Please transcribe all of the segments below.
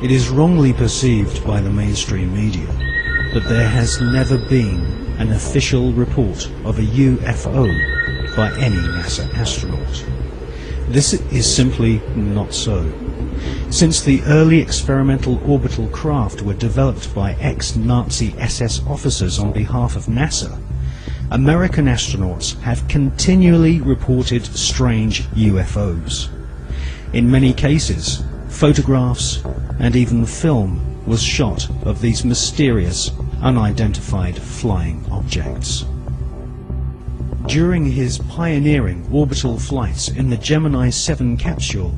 It is wrongly perceived by the mainstream media that there has never been an official report of a UFO by any NASA astronaut. This is simply not so. Since the early experimental orbital craft were developed by ex-Nazi SS officers on behalf of NASA, American astronauts have continually reported strange UFOs. In many cases, photographs and even film was shot of these mysterious, unidentified flying objects. During his pioneering orbital flights in the Gemini 7 capsule,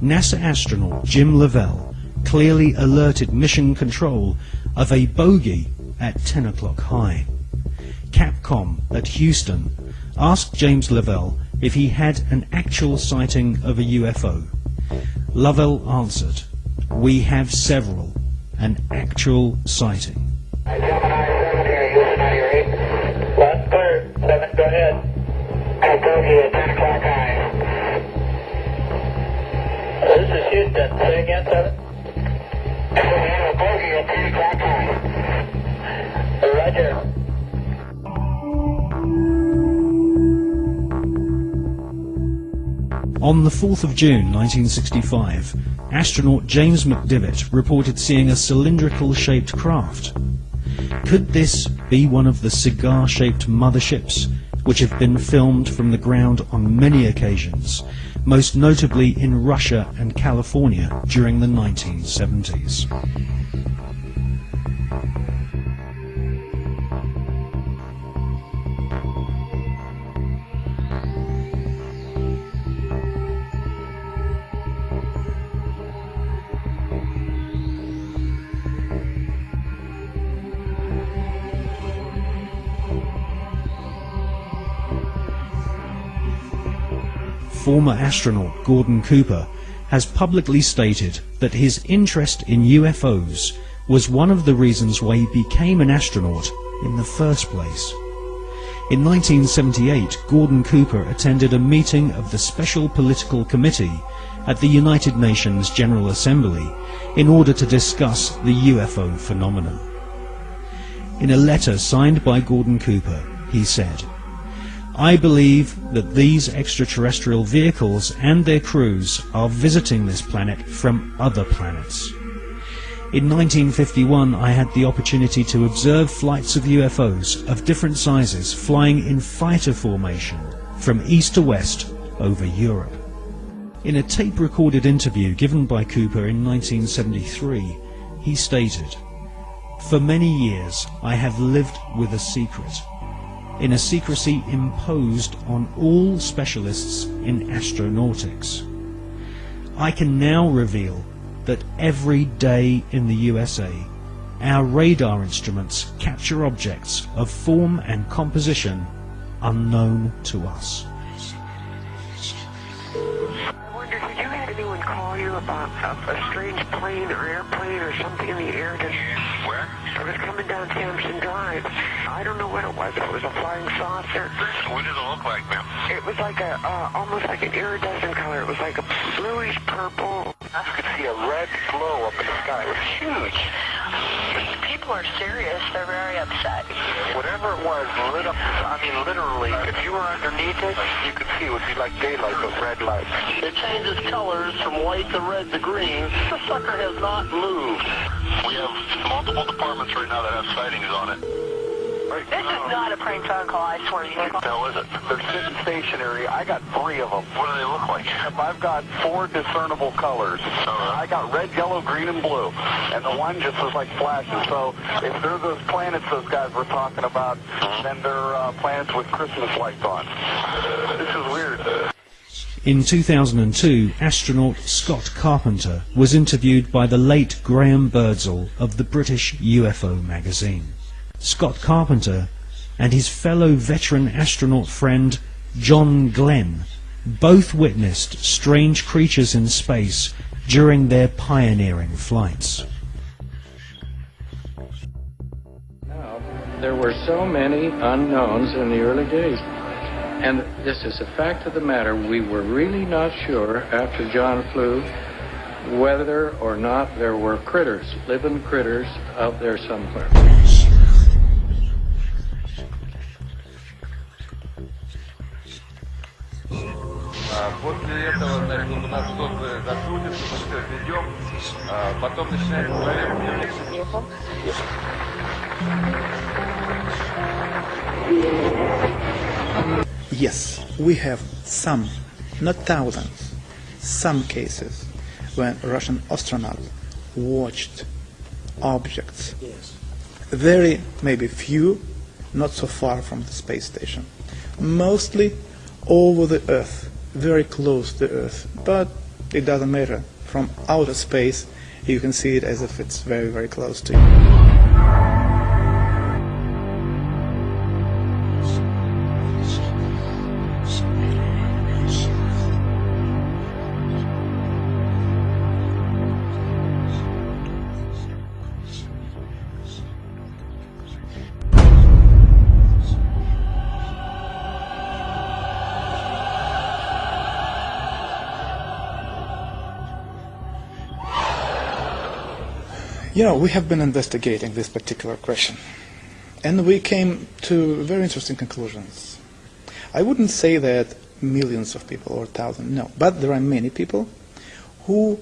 NASA astronaut Jim Lovell clearly alerted Mission Control of a bogey at 10 o'clock high. Capcom at Houston asked James Lovell if he had an actual sighting of a UFO. Lovell answered, "We have several, an actual sighting." Gemini 7 here, ILLUMINATI read. Last clear, 7, go ahead. I told you at 10 o'clock high. This is Houston, say again, 7. We have a bogey at 10 o'clock high. Roger. On the 4th of June 1965, astronaut James McDivitt reported seeing a cylindrical-shaped craft. Could this be one of the cigar-shaped motherships which have been filmed from the ground on many occasions, most notably in Russia and California during the 1970s? Former astronaut Gordon Cooper has publicly stated that his interest in UFOs was one of the reasons why he became an astronaut in the first place. In 1978, Gordon Cooper attended a meeting of the Special Political Committee at the United Nations General Assembly in order to discuss the UFO phenomenon. In a letter signed by Gordon Cooper, he said, "I believe that these extraterrestrial vehicles and their crews are visiting this planet from other planets. In 1951, I had the opportunity to observe flights of UFOs of different sizes flying in fighter formation from east to west over Europe." In a tape-recorded interview given by Cooper in 1973, he stated, "For many years I have lived with a secret, in a secrecy imposed on all specialists in astronautics. I can now reveal that every day in the USA, our radar instruments capture objects of form and composition unknown to us." I wonder, did you have anyone call you about a strange plane or airplane or something in the air? Where? It was coming down Sampson Drive. I don't know what it was. It was a flying saucer. What did it look like, ma'am? It was like almost like an iridescent color. It was like a bluish purple. I could see a red glow up in the sky. It was huge. These people are serious. They're very upset. Whatever it was lit up. I mean, literally, if you were underneath it, you could see it would be like daylight with red light. It changes colors from white to red to green. The sucker has not moved. We have multiple departments right now that have sightings on it. This is not a prank phone call, I swear to you. What the hell is it? They're sitting stationary. I got 3 of them. What do they look like? I've got 4 discernible colors. I got red, yellow, green, and blue. And the one just was like flashing. So if they're those planets those guys were talking about, then they're planets with Christmas lights on. This is weird. In 2002, astronaut Scott Carpenter was interviewed by the late Graham Birdsall of the British UFO magazine. Scott Carpenter and his fellow veteran astronaut friend John Glenn both witnessed strange creatures in space during their pioneering flights. Now, there were so many unknowns in the early days. And this is a fact of the matter. We were really not sure after John flew whether or not there were critters, living critters, out there somewhere. После этого, значит, у нас что-то закрутится, мы все ведем, потом начинаем проверку. Yes, we have some, not thousands, some cases when Russian astronauts watched objects, very, maybe few, not so far from the space station, mostly over the Earth, very close to Earth, but it doesn't matter. From outer space, you can see it as if it's very, very close to you. You know, we have been investigating this particular question, and we came to very interesting conclusions. I wouldn't say that millions of people or thousands, no, but there are many people who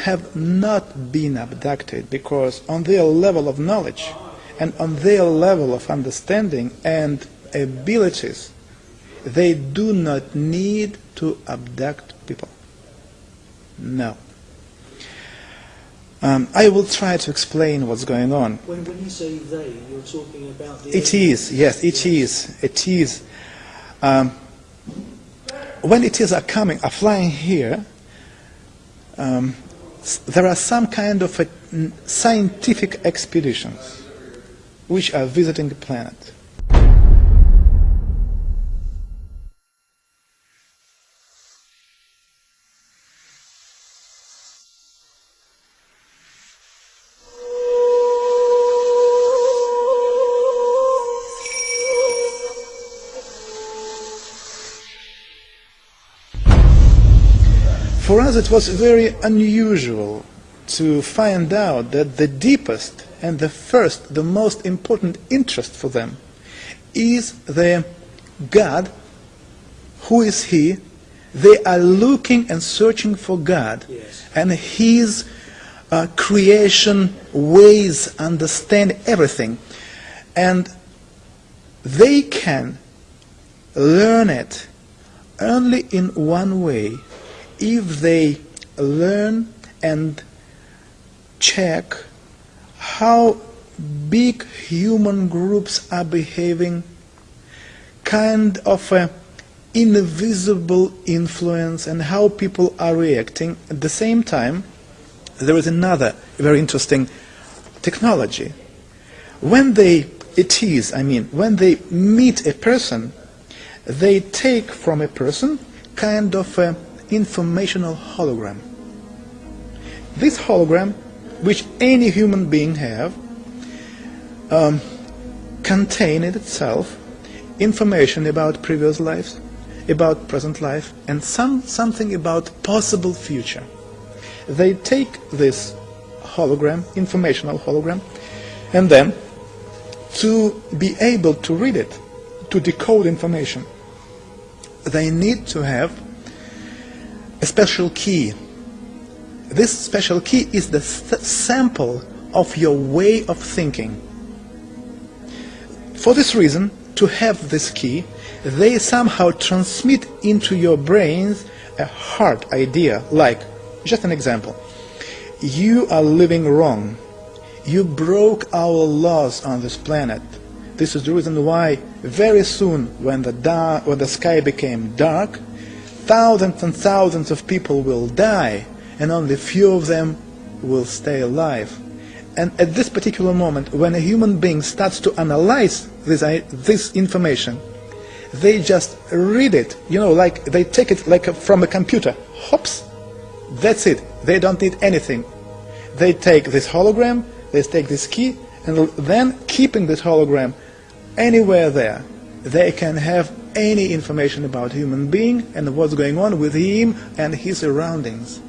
have not been abducted because on their level of knowledge and on their level of understanding and abilities, they do not need to abduct people. No. I will try to explain what's going on. When you say they, you're talking about the... It is, yes, it is. It is. When it is are flying here, there are some kind of scientific expeditions which are visiting the planet. For us, it was very unusual to find out that the deepest and the most important interest for them is the God. Who is He? They are looking and searching for God, yes, and His creation ways, understand everything, and they can learn it only in one way. If they learn and check how big human groups are behaving, kind of an invisible influence, and how people are reacting. At the same time, there is another very interesting technology. When they meet a person, they take from a person kind of a informational hologram. This hologram, which any human being have, contain in itself information about previous lives, about present life, and something about possible future. They take this hologram, informational hologram, and then to be able to read it, to decode information, they need to have a special key. This special key is the sample of your way of thinking. For this reason, to have this key, they somehow transmit into your brains a hard idea, like, just an example, you are living wrong. You broke our laws on this planet. This is the reason why very soon, when the sky became dark, thousands and thousands of people will die, and only few of them will stay alive. And at this particular moment, when a human being starts to analyze this information, they just read it, like they take it like from a computer. Hops, that's it. They don't need anything. They take this hologram, they take this key, and then keeping this hologram anywhere there, they can have any information about human being and what's going on with him and his surroundings.